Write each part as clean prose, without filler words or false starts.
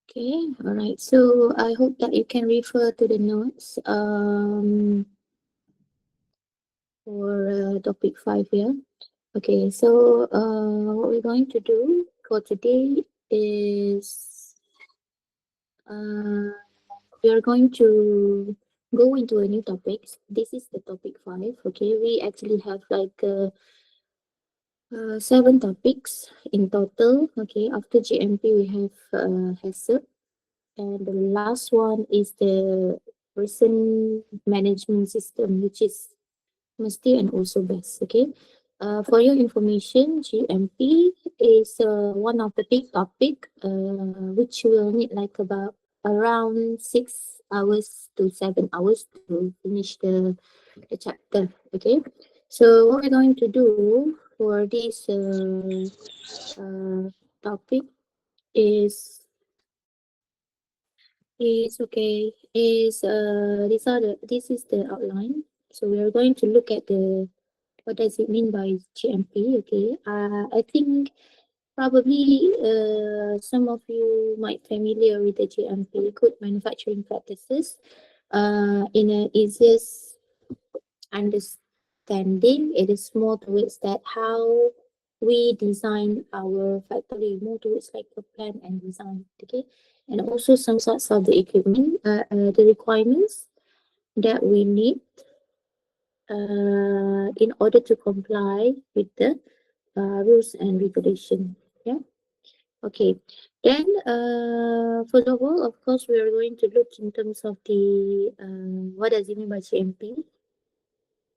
Okay, all right. So I hope that you can refer to the notes for topic 5 here. Okay, so what we're going to do for today is uh, we are going to go into a new topic. This is the topic 5. Okay, we actually have like 7 topics in total. Okay, after GMP, we have HACCP. And the last one is the person management system, which is Mesti and also best. Okay. For your information, GMP is one of the big topic, which will need like about around 6 hours to 7 hours to finish the chapter. Okay. So what we're going to do for this topic is this is the outline. So we are going to look at the what does it mean by GMP. Okay, I think probably some of you might familiar with the GMP, good manufacturing practices. In a easiest understanding, it is more towards that how we design our factory, more towards like a plan and design. Okay, and also some sorts of the equipment, the requirements that we need in order to comply with the rules and regulation. Yeah. Okay. Then for the whole, of course, we are going to look in terms of the what does it mean by GMP,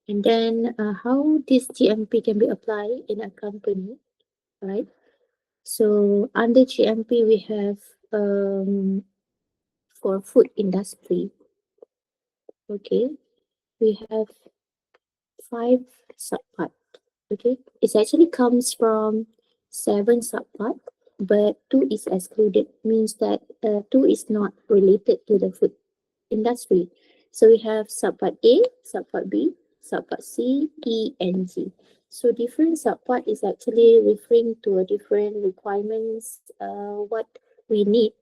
and then how this GMP can be applied in a company, right? So under GMP, we have for food industry. Okay, we have 5 subpart. Okay, it actually comes from 7 subpart, but 2 is excluded, means that 2 is not related to the food industry. So we have subpart A, subpart B, subpart C, E, and G. So different subpart is actually referring to a different requirements, what we need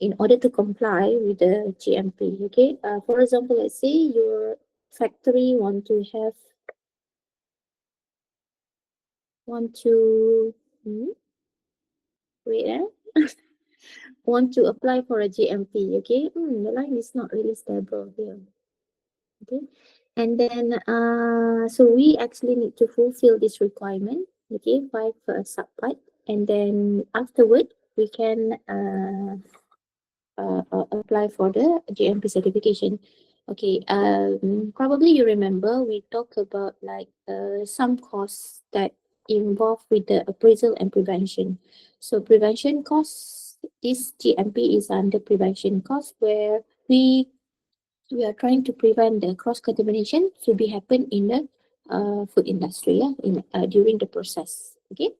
in order to comply with the GMP. Okay, for example, let's say your factory want to wait want to apply for a GMP. Okay, the line is not really stable here. Okay, and then so we actually need to fulfill this requirement. Okay, 5 subpart, and then afterward we can apply for the GMP certification. Okay, probably you remember we talked about like some costs that involve with the appraisal and prevention. So prevention costs, this GMP is under prevention cost where we are trying to prevent the cross contamination to be happen in the food industry, yeah, in during the process. Okay,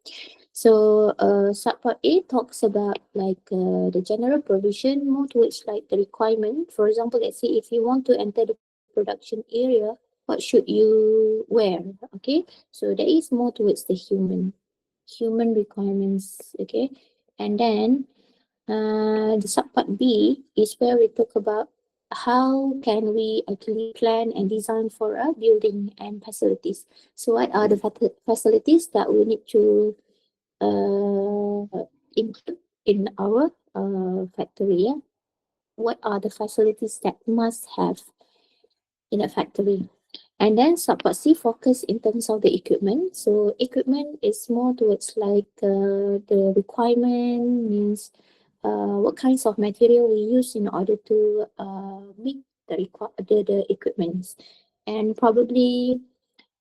so subpart A talks about like the general provision, more towards like the requirement. For example, let's say if you want to enter the production area, what should you wear? Okay, so that is more towards the human requirements. Okay, and then the subpart B is where we talk about how can we actually plan and design for a building and facilities. So what are the facilities that we need to include in our factory? Yeah? What are the facilities that must have in a factory? And then subpart C focus in terms of the equipment. So equipment is more towards like the requirement means what kinds of material we use in order to make the equipments, and probably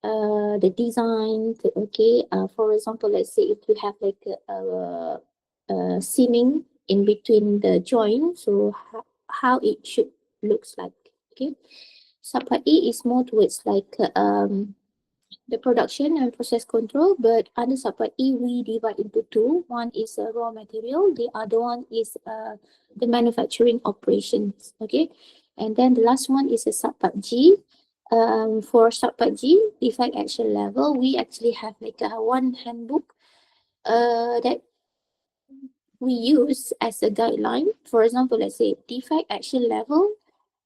the design. Okay, for example, let's say if you have like a seaming in between the joint, so how it should looks like. Okay, subpart E is more towards like the production and process control, but under subpart E, we divide into two. One is raw material, the other one is the manufacturing operations. Okay, and then the last one is a subpart G. For subpart G, defect action level, we actually have like one handbook that we use as a guideline. For example, let's say defect action level.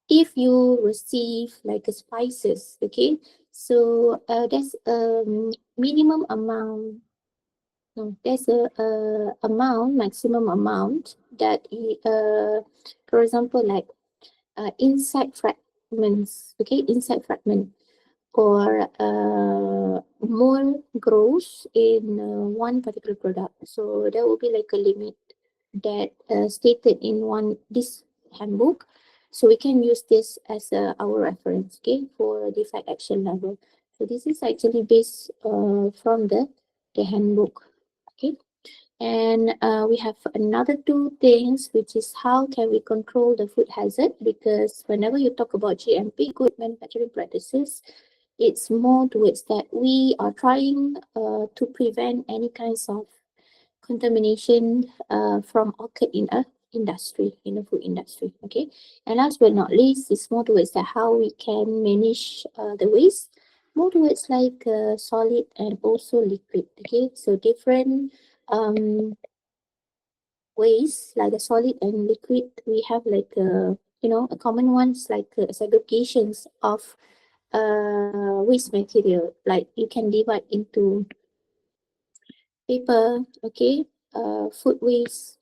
If you receive like a spices, okay, so there's a minimum amount. No, there's a amount, maximum amount that for example, like insect fragments, okay, insect fragment or more grows in one particular product. So there will be like a limit that stated in this handbook. So we can use this as our reference, okay, for defect action level. So this is actually based from the handbook, okay. And we have another two things, which is how can we control the food hazard? Because whenever you talk about GMP, good manufacturing practices, it's more towards that we are trying to prevent any kinds of contamination from occur in a industry, in the food industry. Okay. And last but not least, it's more towards that how we can manage the waste, more towards like solid and also liquid. Okay. So different waste like a solid and liquid, we have like a common ones like segregations of waste material, like you can divide into paper, okay, food waste,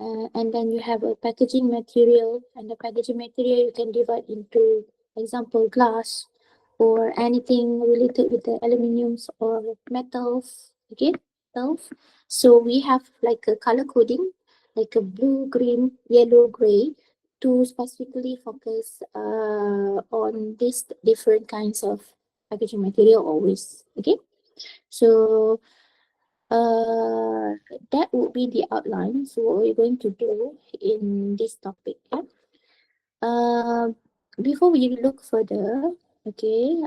and then you have a packaging material, and the packaging material you can divide into example glass or anything related with the aluminiums or metals, okay, metals. So we have like a color coding, like a blue, green, yellow, gray, to specifically focus on these different kinds of packaging material always, okay. So that would be the outline. So what we're going to do in this topic. Yeah? Uh, Before we look further, okay,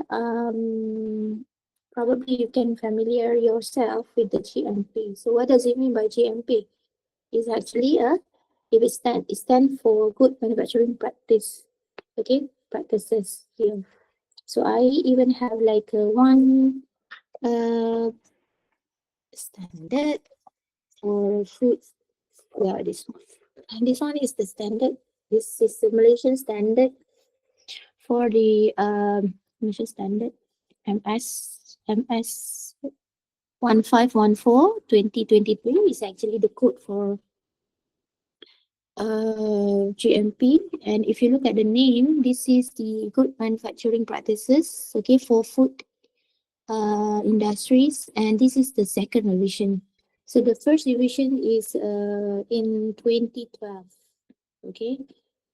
probably you can familiar yourself with the GMP. So what does it mean by GMP? It's actually it stand for Good Manufacturing Practice. Okay, practices here. So I even have like one uh standard for food. Yeah, this one. And this one is the standard. This is the Malaysian standard for the Malaysian standard MS 1514/2023 is actually the code for GMP. And if you look at the name, this is the Good Manufacturing Practices, okay, for food industries, and this is the second revision. So the first revision is in 2012, okay,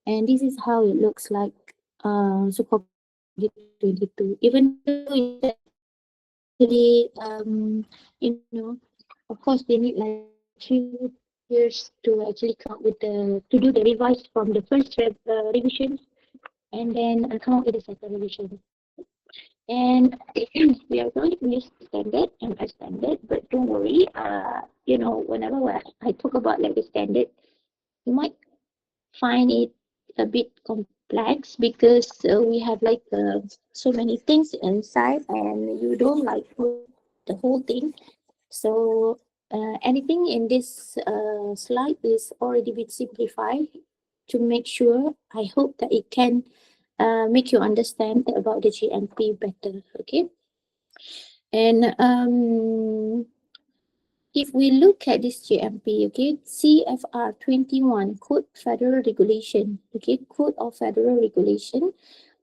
and this is how it looks like. So compared to 2022, even though it's actually of course they need like 3 years to actually come up with to do the revise from the first revision, and then come up with the second revision. And we are going to use standard and a standard, but don't worry. Whenever I talk about like the standard, you might find it a bit complex because we have like so many things inside, and you don't like follow the whole thing. So anything in this slide is already been simplified to make sure. I hope that it can make you understand about the GMP better. Okay. And if we look at this GMP, okay, CFR 21, Code Federal Regulation, okay, Code of Federal Regulation,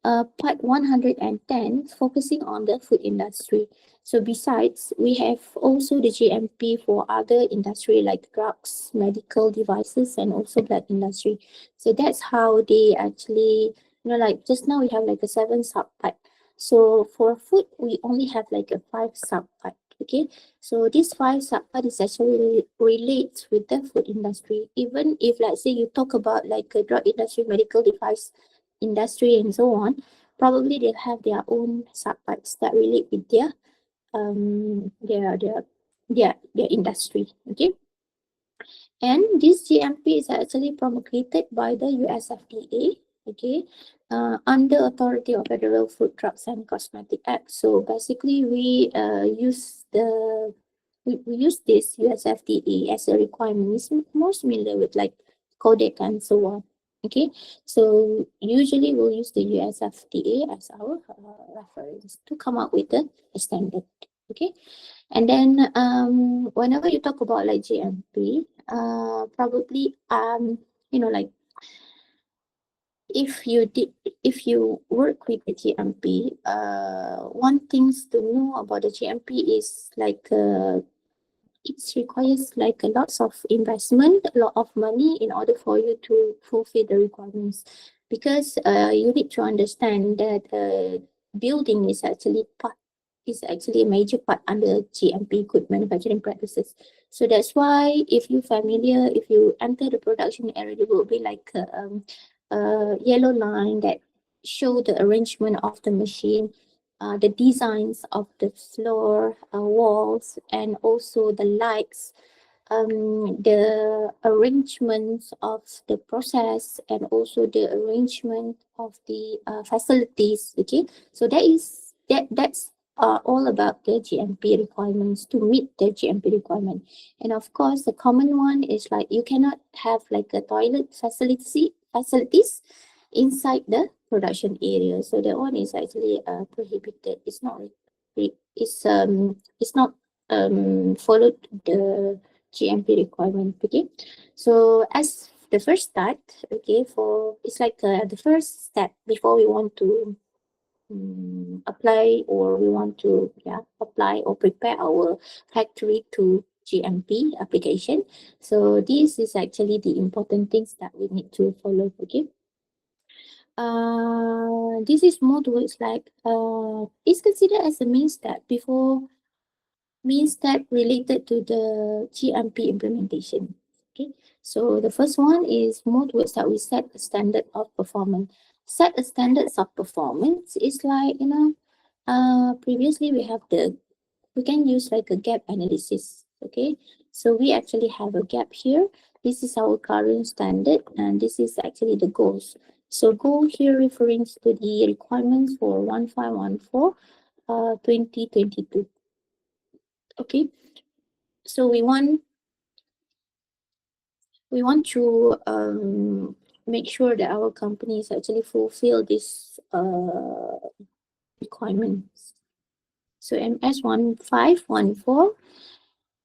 part 110, focusing on the food industry. So besides, we have also the GMP for other industry like drugs, medical devices, and also blood industry. So that's how they actually, like just now we have like a 7 subtype. So for food, we only have like a 5 subtype. Okay, so these 5 subtype is actually relates with the food industry. Even if let's say you talk about like a drug industry, medical device industry, and so on, probably they'll have their own subtypes that relate with their industry. Okay, and this GMP is actually promulgated by the USFDA. Okay, under authority of Federal Food, Drugs and Cosmetic Act. So basically, we use the we use this USFDA as a requirement. It's more similar with like codec and so on. Okay, so usually we'll use the USFDA as our reference to come up with a standard. Okay, and then whenever you talk about like GMP, probably like if you work with the GMP, one things to know about the GMP is like it requires like a lots of investment, a lot of money in order for you to fulfill the requirements. Because you need to understand that building is actually a major part under GMP, good manufacturing practices. So that's why if you're familiar, if you enter the production area, there will be like a yellow line that show the arrangement of the machine, the designs of the floor, walls, and also the lights, the arrangements of the process, and also the arrangement of the facilities. Okay, so that's all about the GMP requirements to meet the GMP requirement. And of course, the common one is like you cannot have like a toilet facilities inside the production area. So that one is actually prohibited. It's not followed the GMP requirement. Okay, so as the first start, okay, for it's like the first step before we want to apply, or we want to apply or prepare our factory to GMP application. So this is actually the important things that we need to follow. Okay, this is more towards like it's considered as a main step related to the GMP implementation. Okay, so the first one is more towards that we set a standard of performance. Set a standards of performance is like previously we can use like a gap analysis. Okay, so we actually have a gap here. This is our current standard, and this is actually the goals. So goal here referring to the requirements for 1514 2022. Okay, so we want to make sure that our companies actually fulfill these requirements. So MS1514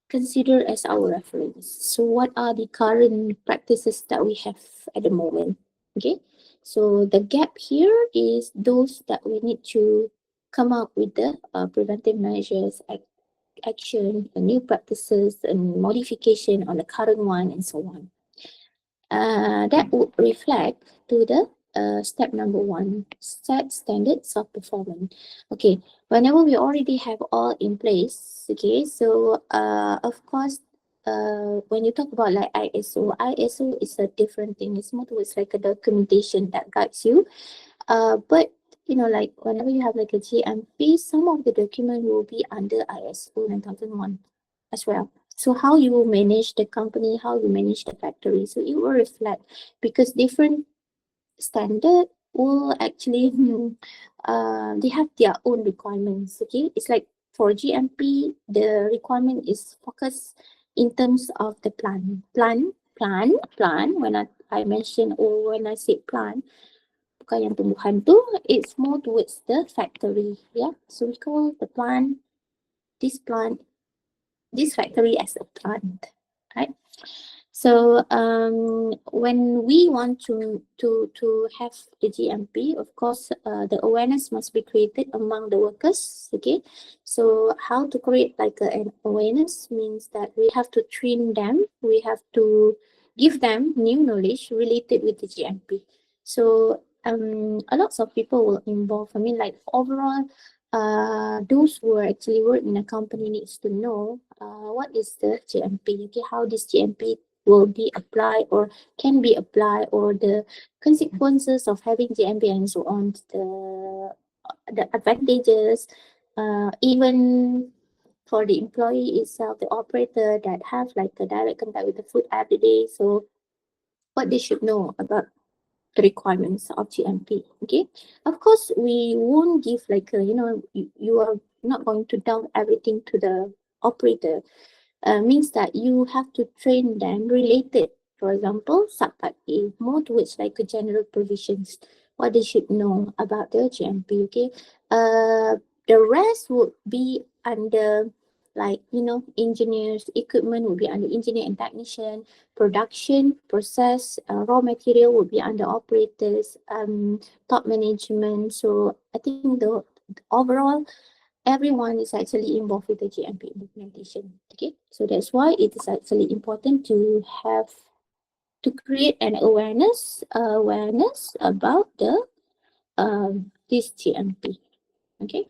consider as our reference. So what are the current practices that we have at the moment? Okay, so the gap here is those that we need to come up with the preventive measures, action, new practices, and modification on the current one, and so on. That would reflect to the step number one, set standards of performance. Okay, whenever we already have all in place, okay, so of course, when you talk about like ISO is a different thing. It's more towards like a documentation that guides you. But like whenever you have like a GMP, some of the document will be under ISO 9001 as well. So how you will manage the company, how you manage the factory, so it will reflect, because different standard will actually they have their own requirements. Okay, it's like for GMP, the requirement is focused in terms of the plan. When I mention, or when I say plan, bukan yang tumbuhan tu, it's more towards the factory. Yeah, so we call the plant this factory as a plant, right? So when we want to have the GMP, of course, the awareness must be created among the workers. Okay, so how to create like an awareness means that we have to train them. We have to give them new knowledge related with the GMP. So a lot of people will involve. I mean, like overall, those who are actually work in a company needs to know what is the GMP, okay, how this GMP will be applied or can be applied, or the consequences of having GMP and so on, the advantages, even for the employee itself, the operator that have like a direct contact with the food every day. So what they should know about the requirements of GMP. Okay, of course we won't give like you are not going to dump everything to the operator means that you have to train them related. For example, subpart A, more towards like a general provisions, what they should know about the GMP, okay? The rest would be under like, engineers, equipment would be under engineer and technician, production, process, raw material would be under operators, top management. So I think the overall everyone is actually involved with the GMP implementation. Okay, so that's why it is actually important to create an awareness about the this GMP. Okay,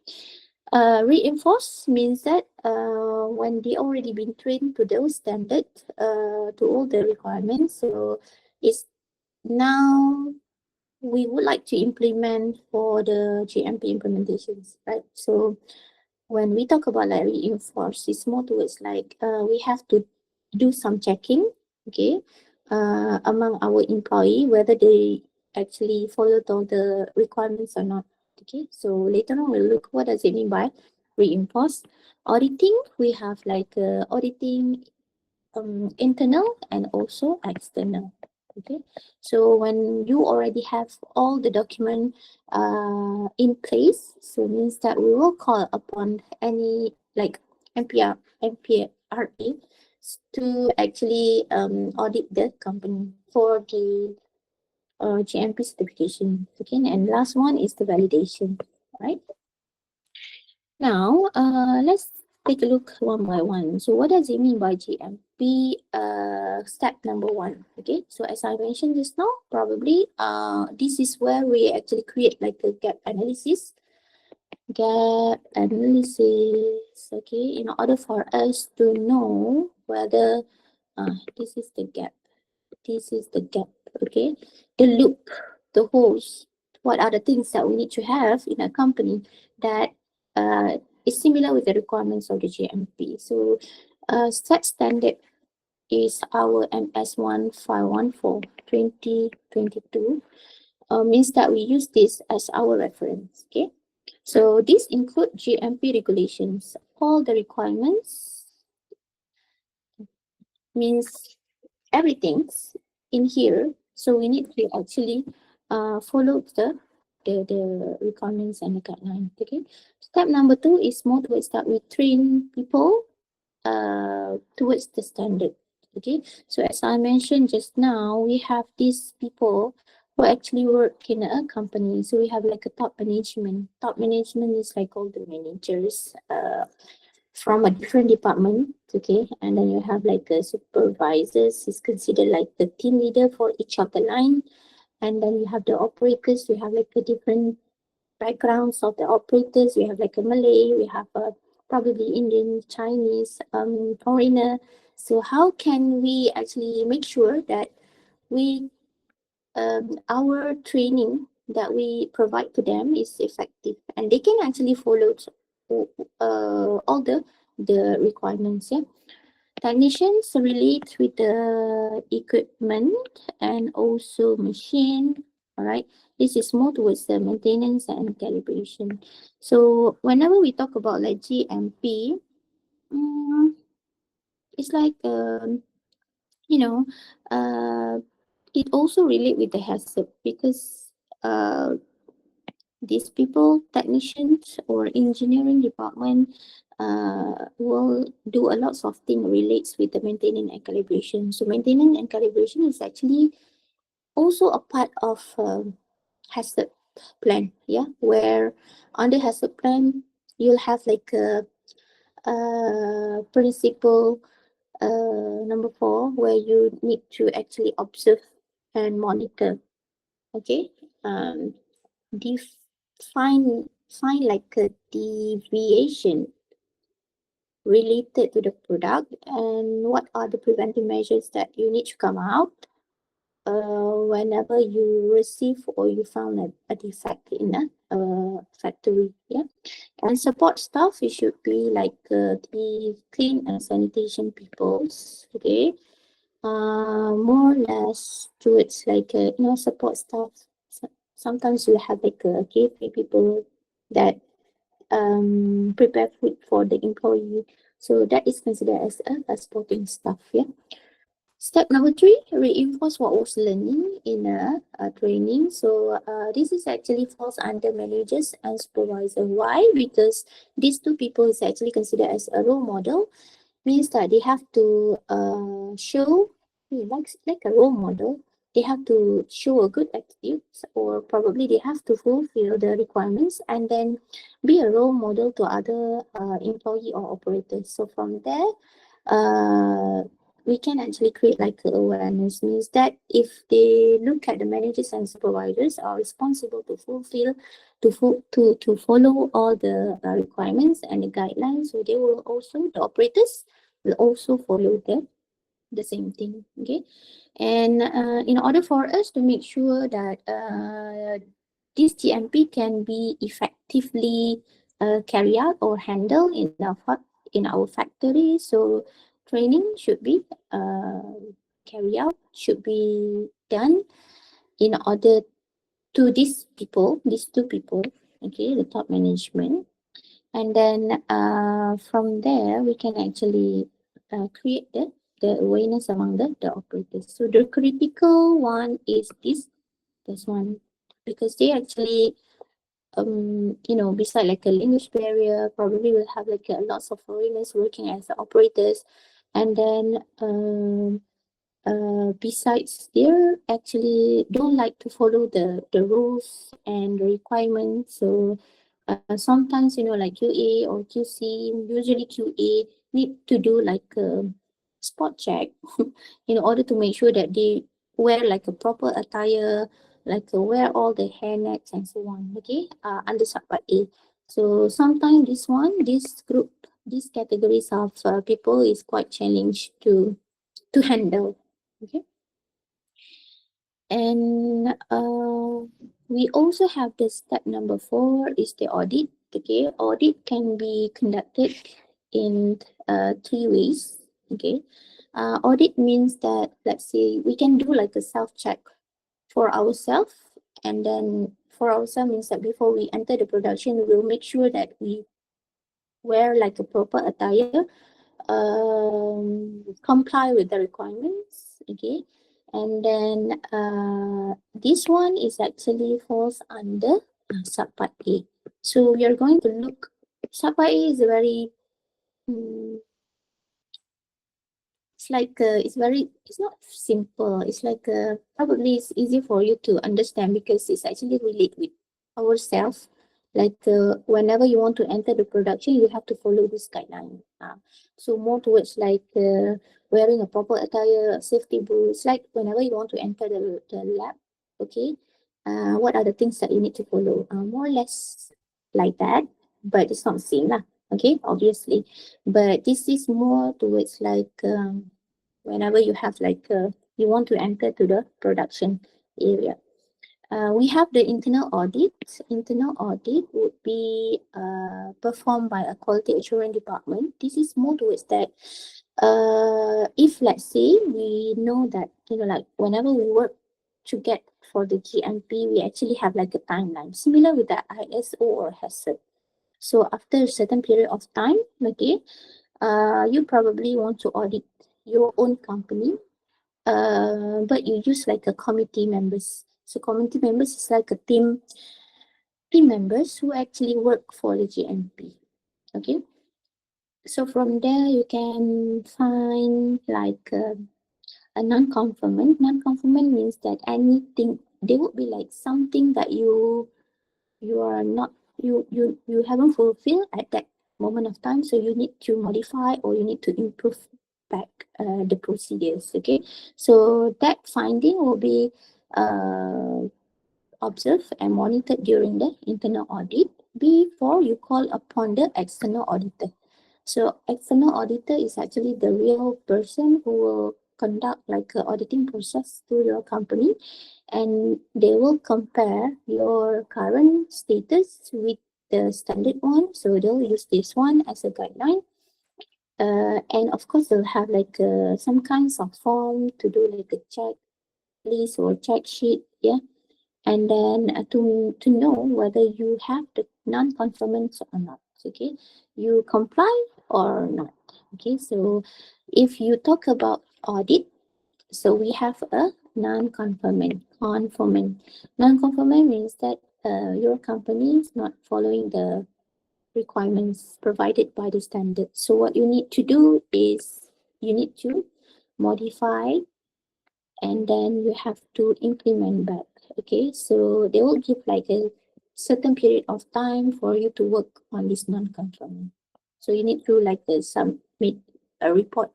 reinforce means that when they already been trained to those standards, to all the requirements, so it's now we would like to implement for the GMP implementations, right? So when we talk about like reinforce, it's more towards like we have to do some checking, okay, among our employee whether they actually followed all the requirements or not. Okay, so later on we'll look what does it mean by reinforce. Auditing, we have like auditing internal and also external. Okay, so when you already have all the document in place, so means that we will call upon any like MPRA to actually audit the company for the GMP certification. Okay, and last one is the validation, right? Now, let's take a look one by one. So what does it mean by GMP? Step number one. Okay, so as I mentioned just now, probably this is where we actually create like a gap analysis. Gap analysis, okay, in order for us to know whether this is the gap. This is the gap, okay? The loop, the holes. What are the things that we need to have in a company that is similar with the requirements of the GMP? So, set standard is our MS1514 2022. Means that we use this as our reference, okay? So, this include GMP regulations. All the requirements means everything's in here. So we need to actually follow the requirements and the guidelines. Okay. Step number 2 is more towards that we train people towards the standard. Okay. So as I mentioned just now, we have these people who actually work in a company. So we have like a top management. Top management is like all the managers from a different department, okay, and then you have like a supervisors is considered like the team leader for each of the line, and then you have the operators. We have like a different backgrounds of the operators. We have like a Malay, we have a probably Indian, Chinese, foreigner. So how can we actually make sure that we our training that we provide to them is effective and they can actually follow all the requirements. Yeah, technicians relate with the equipment and also machine. All right, this is more towards the maintenance and calibration. So whenever we talk about like GMP, it's like you know it also relate with the hazard because uh these people, technicians or engineering department, will do a lot of things relates with the maintenance and calibration. So maintenance and calibration is actually also a part of hazard plan, yeah, where under hazard plan you'll have like a principle number 4 where you need to actually observe and monitor. Okay, define find like a deviation related to the product and what are the preventive measures that you need to come out whenever you receive or you found a defect in a factory. Yeah, and support staff, it should be like the clean and sanitation peoples. Okay, more or less towards like support staff. Sometimes you have like cafe people that prepare food for the employee. So that is considered as a supporting staff. Yeah. Step number 3, reinforce what was learning in a training. So this is actually falls under managers and supervisor. Why? Because these two people is actually considered as a role model, means that they have to show like a role model. They have to show a good attitude, or probably they have to fulfill the requirements and then be a role model to other employee or operators. So from there, uh, we can actually create like awareness, means that if they look at the managers and supervisors are responsible to fulfill to follow all the requirements and the guidelines, so they will also, the operators will also follow the same thing. Okay. And in order for us to make sure that this GMP can be effectively carried out or handled in our factory, so training should be carried out, should be done in order to these two people, okay, the top management. And then from there, we can actually create the awareness among the operators. So the critical one is this one, because they actually, beside like a language barrier, probably will have like lots of foreigners working as the operators. And then besides, they're actually don't like to follow the rules and the requirements. So sometimes, like QA or QC, usually QA need to do like a spot check in order to make sure that they wear like a proper attire, like wear all the hairnets and so on. Okay, under subpart A. So sometimes these categories of people is quite challenged to handle. Okay. And we also have the step number 4 is the audit. Okay, audit can be conducted in 3 ways. Okay, audit means that, let's say, we can do like a self check for ourselves, and then for ourselves means that before we enter the production, we will make sure that we wear like a proper attire, comply with the requirements. Okay. And then this one is actually falls under subpart A. So we are going to look, subpart A is a very, mm, it's not simple. It's like probably it's easy for you to understand because it's actually relate with ourselves. Like whenever you want to enter the production, you have to follow this guideline. So more towards like wearing a proper attire, safety boots. Like whenever you want to enter the lab, okay, what are the things that you need to follow? More or less like that, but it's not the same lah. Okay, obviously, but this is more towards like whenever you have like you want to enter to the production area. We have the internal audit. Internal audit would be performed by a quality assurance department. This is more towards that if let's say we know that, like whenever we work to get for the GMP, we actually have like a timeline similar with the ISO or HACCP. So after a certain period of time, okay, you probably want to audit your own company, but you use like a committee members. So committee members is like a team members who actually work for the GMP. Okay. So from there you can find like a non-conformant. Non-conformant means that anything, they would be like something that you are not you haven't fulfilled at that moment of time, so you need to modify or you need to improve back the procedures. Okay, so that finding will be uh, observed and monitored during the internal audit before you call upon the external auditor. So external auditor is actually the real person who will conduct like a auditing process to your company, and they will compare your current status with the standard one. So they'll use this one as a guideline. And of course, they'll have like some kinds of form to do like a checklist or check sheet, yeah. And then to know whether you have the non-conformance or not. Okay, you comply or not. Okay, so if you talk about audit, so we have a non-conformant. Non-conformant means that your company is not following the requirements provided by the standard. So what you need to do is you need to modify and then you have to implement back. Okay, so they will give like a certain period of time for you to work on this non-conforming. So you need to like submit a report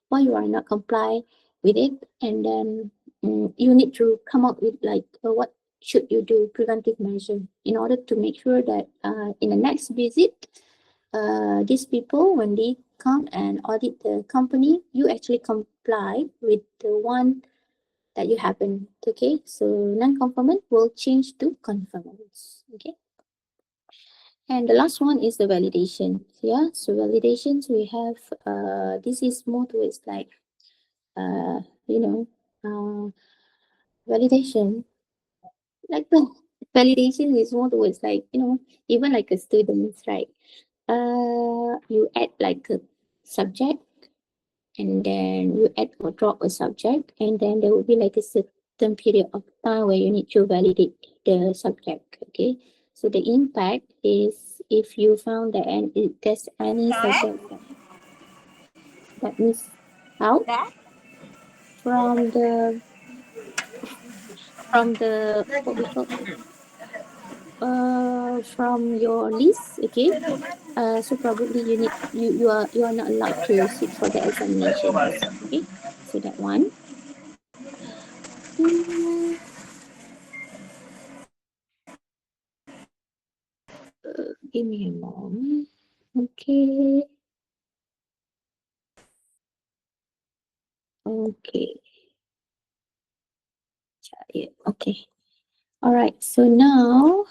why you are not comply with it, and then you need to come up with like what should you do preventive measure in order to make sure that in the next visit these people when they come and audit the company, you actually comply with the one that you happen. Okay, so non-conformant will change to conformance. Okay, and the last one is the validation. Yeah, so validations we have this is more towards like uh you know uh validation, like the validation is more towards like even like a students, right? You add like a subject and then you add or drop a subject, and then there will be like a certain period of time where you need to validate the subject. Okay, so the impact is if you found that and if there's any subject that miss out from the what we call from your list. Okay, so probably you are not allowed to sit for the examinations. Okay, so that one. Mm, give me a moment. Okay. Okay. Yeah. Okay. All right. So now,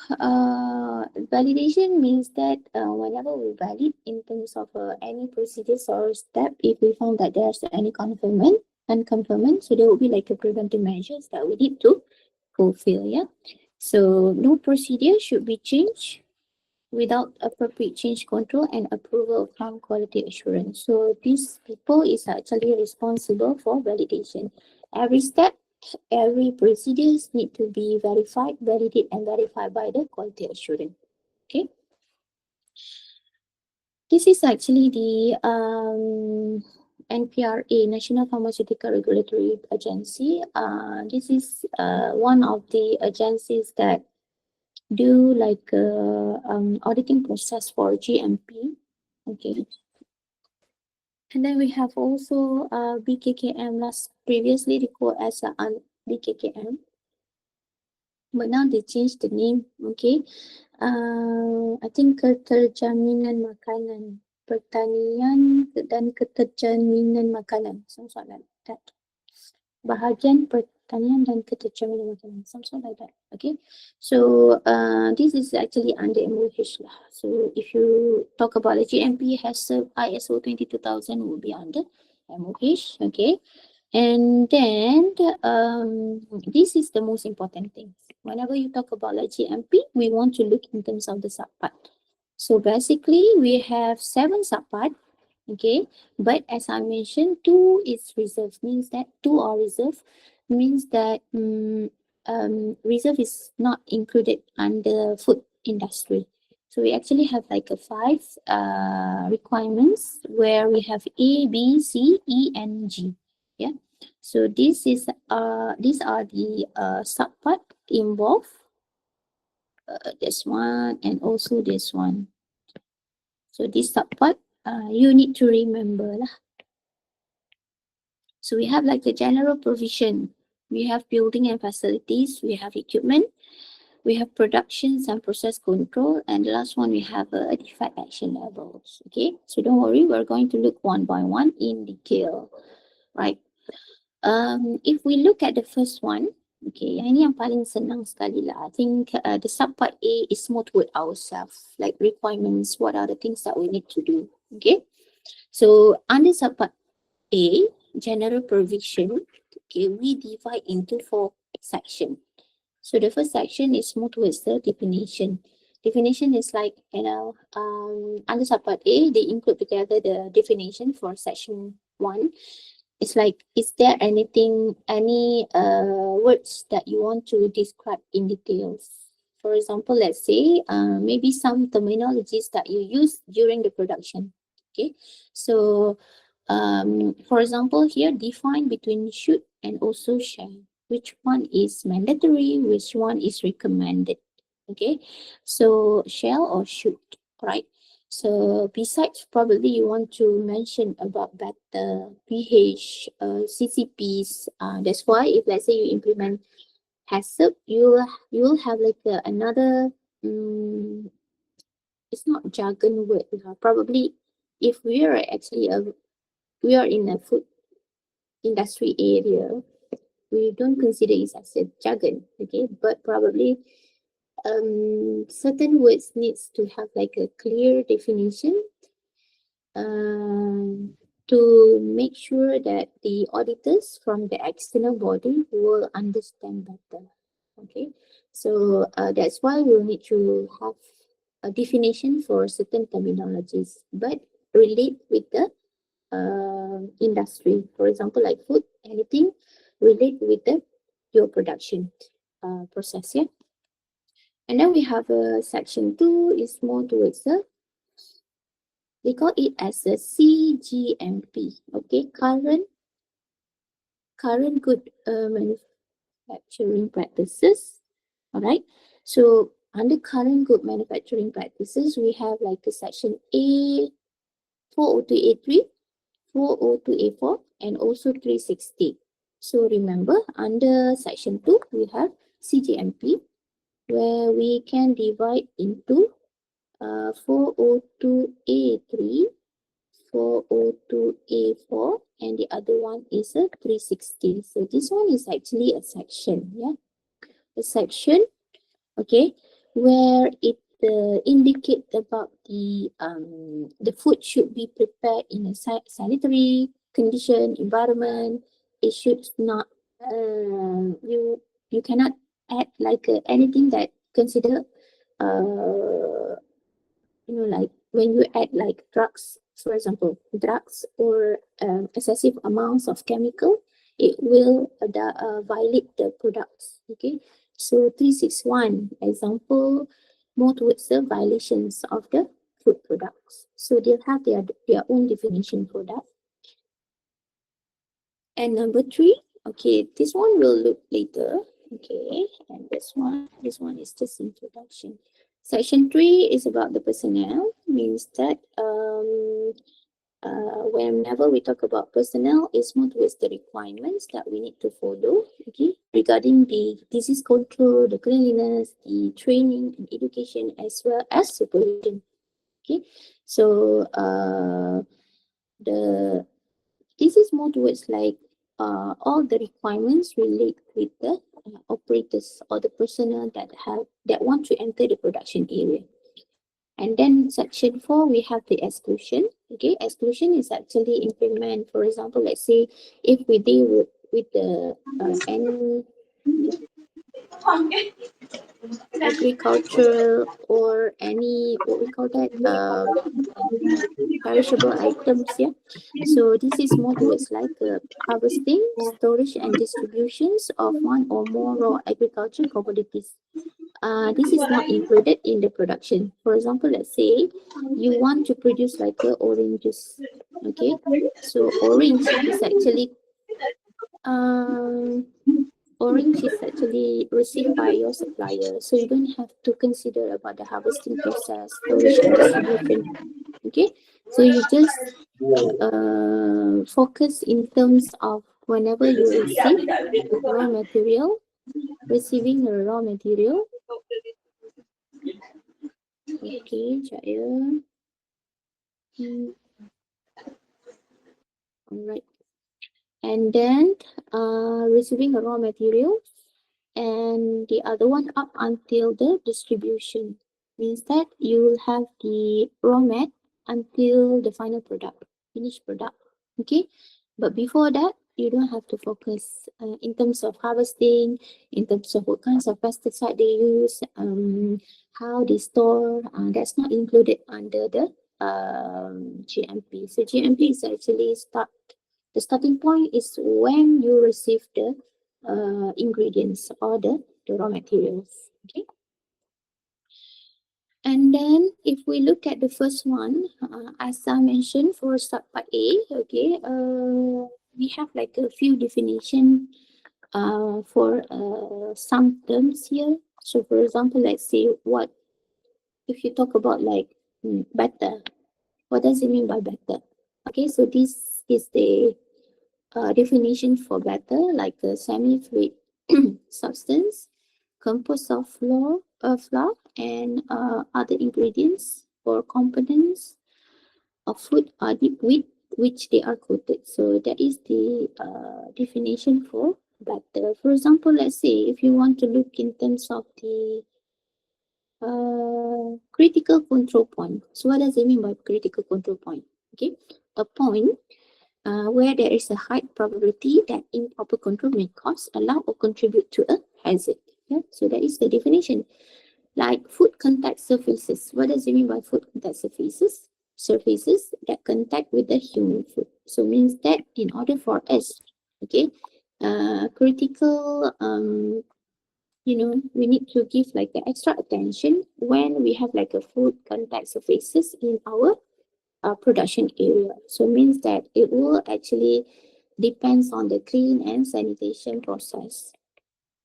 validation means that whenever we valid in terms of any procedures or step, if we found that there's any unconfirmation, so there will be like a preventive measures that we need to fulfill. Yeah. So no procedure should be changed without appropriate change control and approval from quality assurance. So these people is actually responsible for validation. Every step, every procedures need to be verified, validated and verified by the quality assurance. Okay. This is actually the NPRA, National Pharmaceutical Regulatory Agency. This is one of the agencies that do like auditing process for GMP. Okay. And then we have also BKKM, last previously recalled as BKKM, but now they changed the name. Okay. I think keterjaminan makanan, pertanian dan keterjaminan makanan, something like that. Bahagian pertanian dan keterjaminan makanan, something like that. Okay, so this is actually under MOH lah. So if you talk about the GMP has served ISO 22000 will be under MOH. Okay, and then this is the most important thing. Whenever you talk about like GMP, we want to look in terms of the subpart. So basically, we have 7 subpart. Okay, but as I mentioned, 2 is reserved, means that 2 are reserved, means that reserve is not included under food industry. So we actually have like a 5 requirements where we have A, B, C, E, and G. Yeah. So these are the subpart involved. This one and also this one. So this subpart you need to remember lah. So we have like the general provision. We have building and facilities. We have equipment. We have productions and process control. And the last one, we have defect action levels. Okay, so don't worry. We're going to look one by one in detail, right? If we look at the first one, okay, yang ini yang paling senang sekali lah. I think the subpart A is more toward ourselves, like requirements. What are the things that we need to do? Okay, so under subpart A, general provision, okay, we divide into 4 sections. So the first section is more towards the definition. Definition is like, under subpart A, they include together the definition for section 1. It's like, is there any words that you want to describe in details? For example, let's say maybe some terminologies that you use during the production. Okay, so for example, here define between should and also shall. Which one is mandatory? Which one is recommended? Okay, so shall or should, right? So besides, probably you want to mention about better pH, CCPs. That's why if let's say you implement HACCP, you will have like another. It's not jargon word. Probably, if we are in a food industry area, we don't consider it as a jargon. Okay, but probably certain words needs to have like a clear definition to make sure that the auditors from the external body will understand better. Okay, so that's why we'll need to have a definition for certain terminologies, but relate with the industry. For example, like food, anything relate with the your production process. Yeah. And then we have section 2 is more towards the, they call it as a CGMP. Okay, current good manufacturing practices. All right. So under current good manufacturing practices, we have like a section A 402A3, 402A4, and also 360. So remember, under section 2, we have CGMP, where we can divide into 402A3, 402A4, and the other one is a 360. So this one is actually a section, yeah, a section, okay, where it indicate about the food should be prepared in a sanitary condition environment. It should not you cannot add like anything that consider like when you add like drugs, for example, drugs or excessive amounts of chemical, it will violate the products. Okay, so 361 example more towards the violations of the food products. So they'll have their own definition for that. And number 3, okay, this one we'll look later. Okay, and this one is just introduction. Section 3 is about the personnel, means that whenever we talk about personnel, it's more towards the requirements that we need to follow, okay, regarding the disease control, the cleanliness, the training and education, as well as supervision. Okay, so this is more towards like all the requirements relate with the operators or the personnel that want to enter the production area. And then section 4, we have the exclusion. Okay, exclusion is actually implement, for example, let's say if we deal with the any agriculture or any, what we call that, perishable items. Yeah, so this is more towards like harvesting, storage and distributions of one or more raw agriculture commodities. This is not included in the production. For example, let's say you want to produce like oranges. Okay, so orange is actually received by your supplier, so you don't have to consider about the harvesting process, storage and distribution. Okay, so you just focus in terms of whenever you receive raw material, receiving a raw material. Okay, sekejap ya. Alright. And then receiving a raw material, and the other one up until the distribution, means that you will have the raw mat until the final product, finished product. Okay, but before that, you don't have to focus in terms of harvesting, in terms of what kinds of pesticide they use, how they store. That's not included under the GMP. So GMP is actually the starting point is when you receive the ingredients or the raw materials. Okay. And then if we look at the first one, as I mentioned for subpart A, okay, we have like a few definition for some terms here. So for example, let's say if you talk about like batter, what does it mean by batter? Okay, so this is the definition for batter, like a semi-fluid substance composed of flour and other ingredients or components of food are dipped with which they are coated. So that is the definition for batter. For example, let's say if you want to look in terms of the critical control point. So what does it mean by critical control point? Okay, a point where there is a high probability that improper control may cause, allow, or contribute to a hazard. Yeah, so that is the definition. Like food contact surfaces. What does it mean by food contact surfaces? Surfaces that contact with the human food. So means that in order for us, okay, critical, we need to give like the extra attention when we have like a food contact surfaces in our production area. So means that it will actually depends on the clean and sanitation process,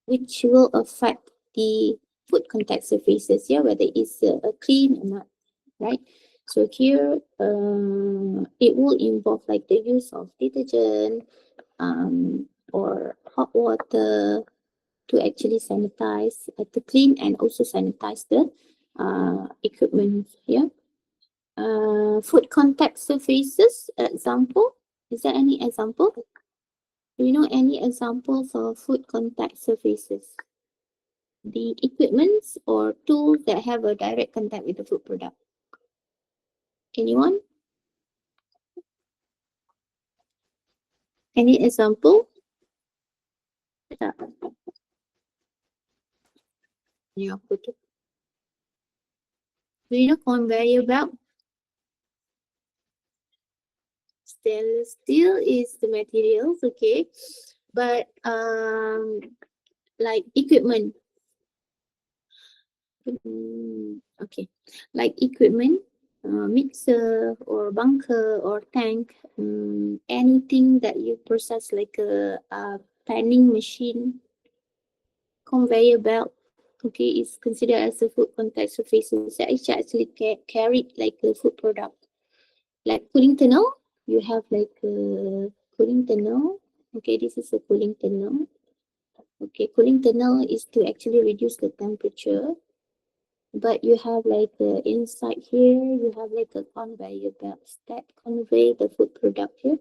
which will affect the food contact surfaces, yeah, whether it's clean or not, right? So here, it will involve like the use of detergent or hot water to actually sanitize, to clean and also sanitize the equipment, yeah. Food contact surfaces example. Is there any example? Do you know any examples of food contact surfaces? The equipments or tools that have a direct contact with the food product. Anyone? Any example? Tak. Ni apa tu? Do you know conveyor belt? Stainless steel is the materials, okay. But like equipment. Okay. Like equipment, mixer or bunker or tank, anything that you process like a panning machine, conveyor belt, okay, is considered as a food contact surfaces that is actually carried like a food product. Like cooling tunnel, you have like a cooling tunnel. Okay, this is a cooling tunnel. Okay, cooling tunnel is to actually reduce the temperature. But you have like inside here, you have like a conveyor belt that convey the food product here.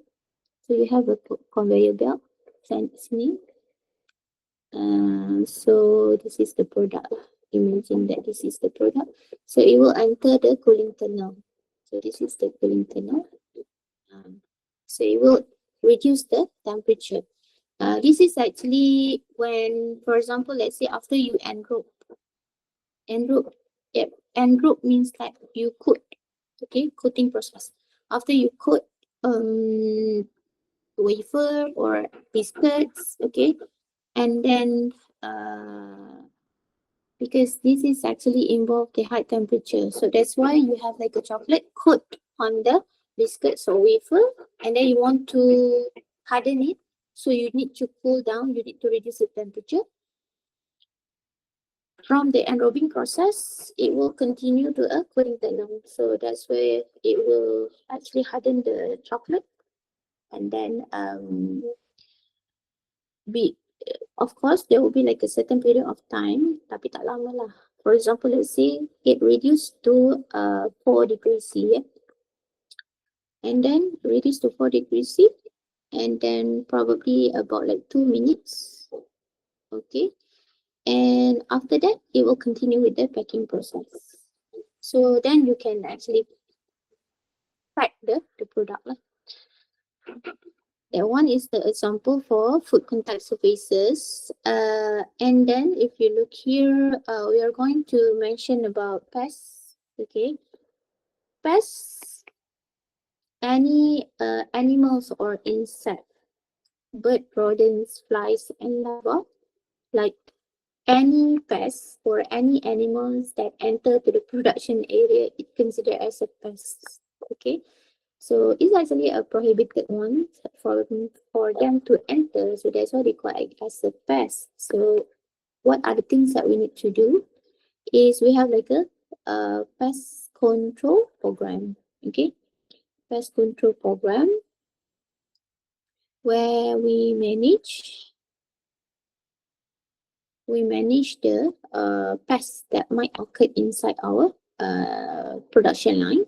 So you have a conveyor belt, listening. So this is the product. Imagine that this is the product. So it will enter the cooling tunnel. So this is the cooling tunnel. So it will reduce the temperature. This is actually when, for example, let's say after you enrobe. Yep. Enrobe means like you coat. Okay, coating process. After you coat wafer or biscuits, okay, and then because this is actually involve the high temperature, so that's why you have like a chocolate coat on the biscuits or wafer, and then you want to harden it, so you need to cool down, you need to reduce the temperature. From the enrobing process, it will continue to a cooling tunnel, so that's where it will actually harden the chocolate, and then be of course there will be like a certain period of time, tapi tak lama lah. For example, let's say it reduced to 4 degrees C, yeah? And then reduced to 4 degrees C, and then probably about like 2 minutes, okay, and after that it will continue with the packing process. So then you can actually pack the product lah. That one is the example for food contact surfaces. And then if you look here, we are going to mention about pests. Okay, pests, any animals or insect, bird, rodents, flies, and larvae, like any pests or any animals that enter to the production area, it considered as a pest. Okay, so it's actually a prohibited one for them to enter. So that's why they call it as a pest. So what are the things that we need to do? Is we have like a pest control program. Okay, pest control program where we manage the pests that might occur inside our production line.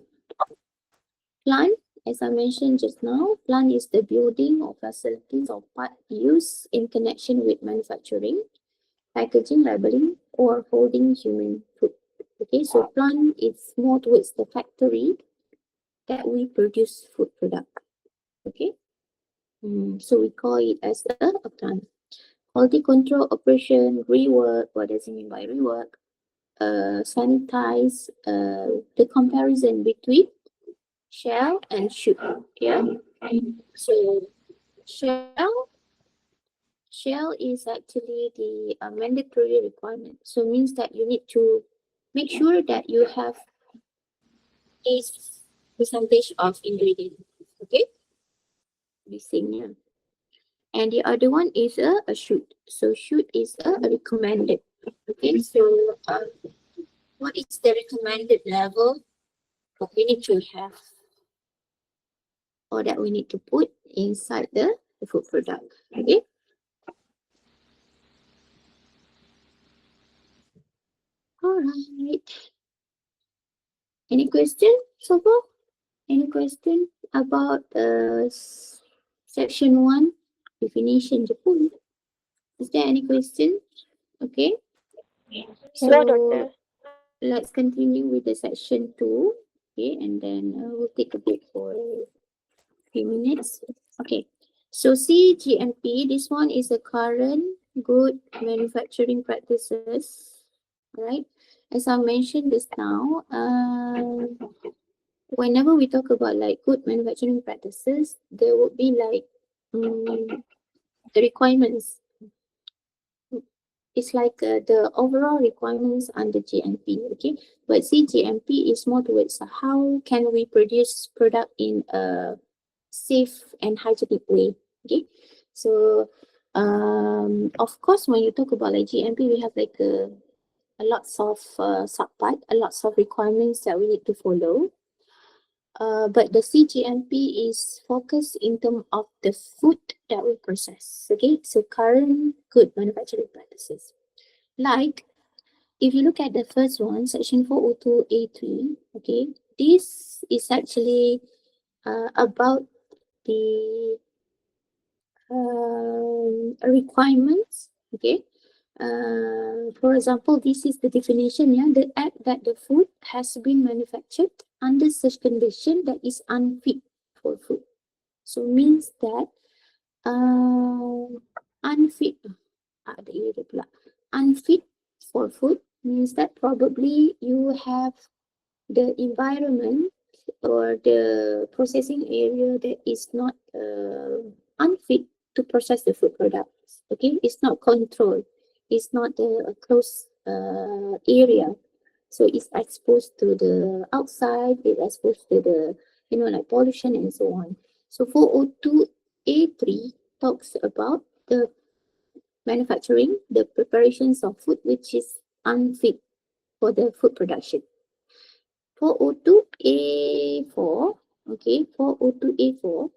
Plant, as I mentioned just now, plant is the building or facilities or part used in connection with manufacturing, packaging, labeling, or holding human food. Okay, so plant is more towards the factory that we produce food product. Okay, so we call it as a plant. Quality control operation, rework. What does it mean by rework? Sanitize. The comparison between shell and shoot. Yeah. So shell is actually the mandatory requirement. So it means that you need to make sure that you have a percentage of ingredient. Okay, this thing, yeah. And the other one is a shoot. So shoot is a recommended. Okay, so what is the recommended level that we need to have or that we need to put inside the food product? Okay. All right. Any question so far? Any question about section 1, definition Jepun? Is there any question? Okay. So No, doctor. let's continue with the section 2. Okay, and then we'll take a break for a few minutes. Okay. So CGMP, this one is the current good manufacturing practices, right? As I mentioned just now, whenever we talk about like good manufacturing practices, there would be like the requirements. It's like the overall requirements under GMP, okay? But CGMP is more towards how can we produce product in a safe and hygienic way, okay? So, of course, when you talk about like GMP, we have like a lots of subpart, a lots of requirements that we need to follow. But the CGMP is focused in terms of the food that we process. Okay, so current good manufacturing practices. Like if you look at the first one, section 402A3, okay, this is actually about the requirements. Okay, for example, this is the definition. Yeah, the act that the food has been manufactured under such condition that is unfit for food. So means that unfit, ada area pula. Unfit for food means that probably you have the environment or the processing area that is not unfit to process the food products. Okay, it's not controlled. It's not a closed area, so it's exposed to the outside. It's exposed to the like pollution and so on. So 402A3 talks about the manufacturing, the preparations of food which is unfit for the food production. 402A4, okay, 402A4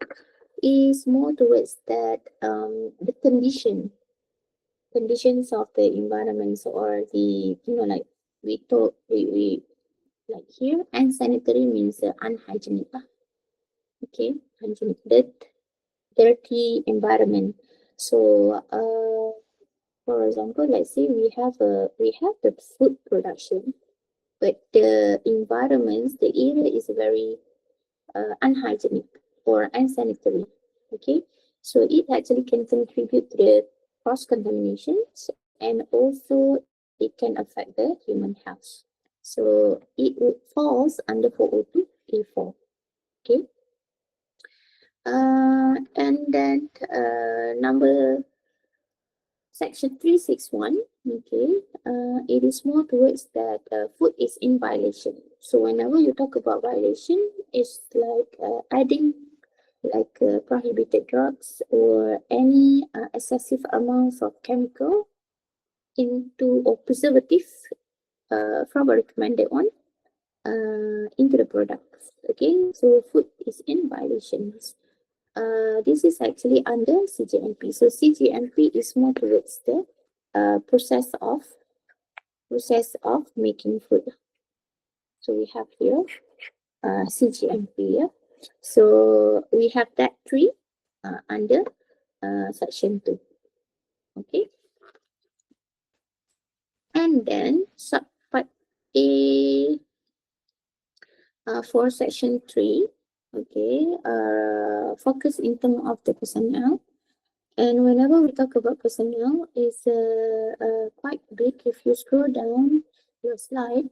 is more towards that the conditions of the environments or the like we like here, unsanitary means unhygienic, okay, hygienic, dirty environment. So for example, let's say we have the food production, but the environments, the area is very unhygienic or unsanitary. Okay, So it actually can contribute to the cross-contaminations, and also it can affect the human health. So it would falls under 402A4. Okay. And then number section 361, okay, it is more towards that food is in violation. So whenever you talk about violation, it's like adding like prohibited drugs or any excessive amounts of chemical into or preservative from a recommended one into the products. Okay, so food is in violations. This is actually under CGMP. So CGMP is more towards the process of making food. So we have here CGMP. Yeah? So we have that three under section 2. Okay. And then subpart A for section 3. Okay. Focus in terms of the personnel. And whenever we talk about personnel, it's quite big. If you scroll down your slide,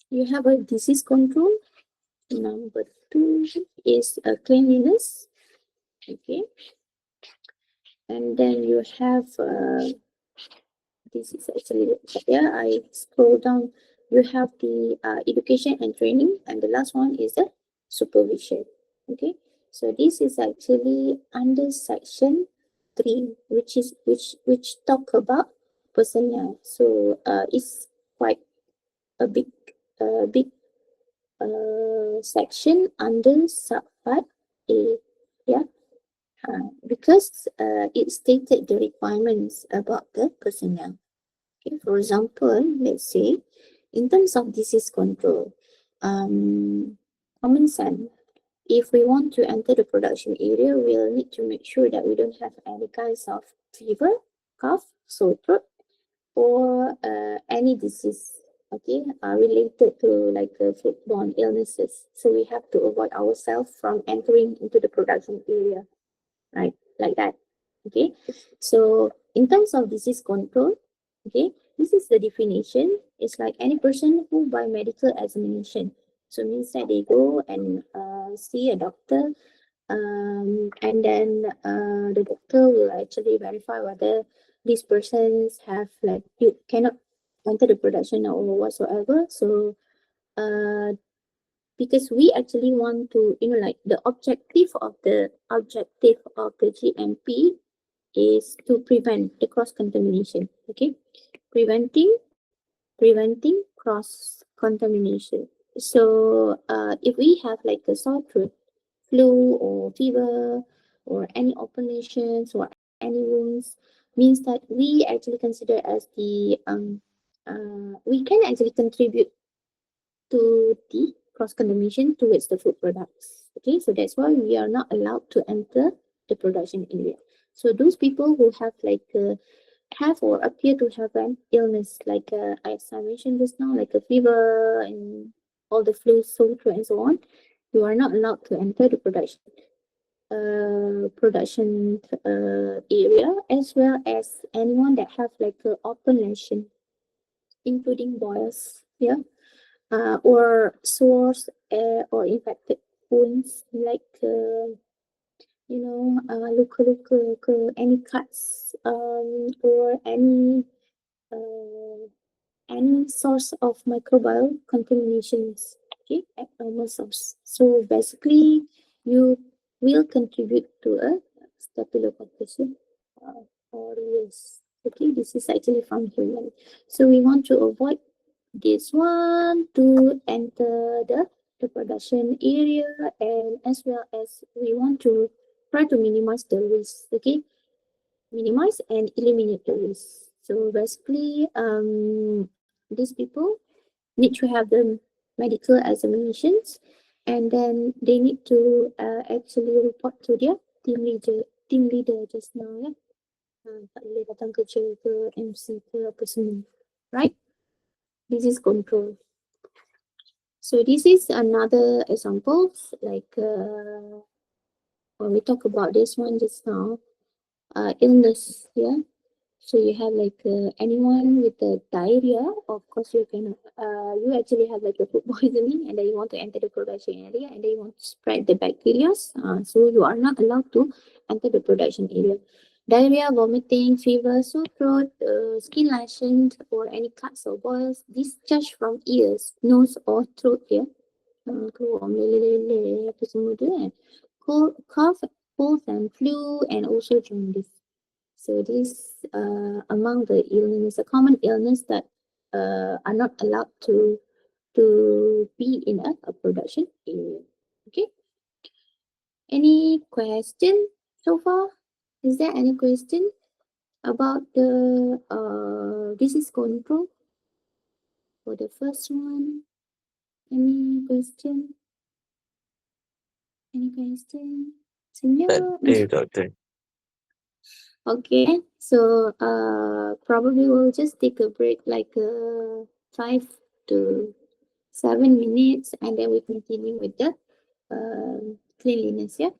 you have a disease control. Number 2 is cleanliness. Okay. And then you have, this is actually, yeah, I scroll down. You have the education and training. And the last one is the supervision. Okay. So this is actually under section 3, which talk about personnel. So it's quite a big section under subpart A. Yeah, because it stated the requirements about the personnel. Okay, for example, let's say in terms of disease control, common sense. If we want to enter the production area, we'll need to make sure that we don't have any kinds of fever, cough, sore throat, or any disease, okay, related to like foodborne illnesses. So we have to avoid ourselves from entering into the production area, right? Like that, okay? So in terms of disease control, okay, this is the definition. It's like any person who by medical examination. So means that they go and see a doctor, and then the doctor will actually verify whether these persons have like you cannot enter the production or whatsoever. So uh, because we actually want to, you know, like the objective of the GMP is to prevent the cross contamination. Okay, preventing cross contamination. So if we have like a sore throat, flu or fever or any open lesions or any wounds, means that we actually consider as the we can actually contribute to the cross contamination towards the food products. Okay, so that's why we are not allowed to enter the production area. So those people who have like have or appear to have an illness, like as I mentioned just now, like a fever and all the flu, sore throat, and so on, you are not allowed to enter the production area, as well as anyone that have like a open lesion, including boils, yeah, or sores or infected wounds, like any cuts, or uh, any source of microbial contaminations, okay, abnormal source. So basically, you will contribute to a staphylococcus aureus. Okay, this is actually from human. So we want to avoid this one to enter the production area, and as well as we want to try to minimize the risk. Okay, minimize and eliminate the risk. So basically, these people need to have the medical examinations, and then they need to actually report to their team leader just now, ya. Tak boleh datang kerja ke MC ke apa semua, right? This is control. So this is another example, like when we talk about this one just now, illness, yeah. So you have like anyone with the diarrhea, of course you can, you actually have like a food poisoning and then you want to enter the production area and then you want to spread the bacteria. So you are not allowed to enter the production area. Diarrhea, vomiting, fever, sore throat, skin lashes or any cuts or boils, discharge from ears, nose or throat, yeah. Keluar meleleh apa semua tu kan. Cough, cold and flu and also jaundice. So this among the illness, a common illness that are not allowed to be in a production area. Okay. Any question so far? Is there any question about the disease control for the first one? Any question? Any question? Tak Senor? ada, doktor. Okay, so probably we'll just take a break like 5 to 7 minutes and then we continue with the cleanliness, yeah?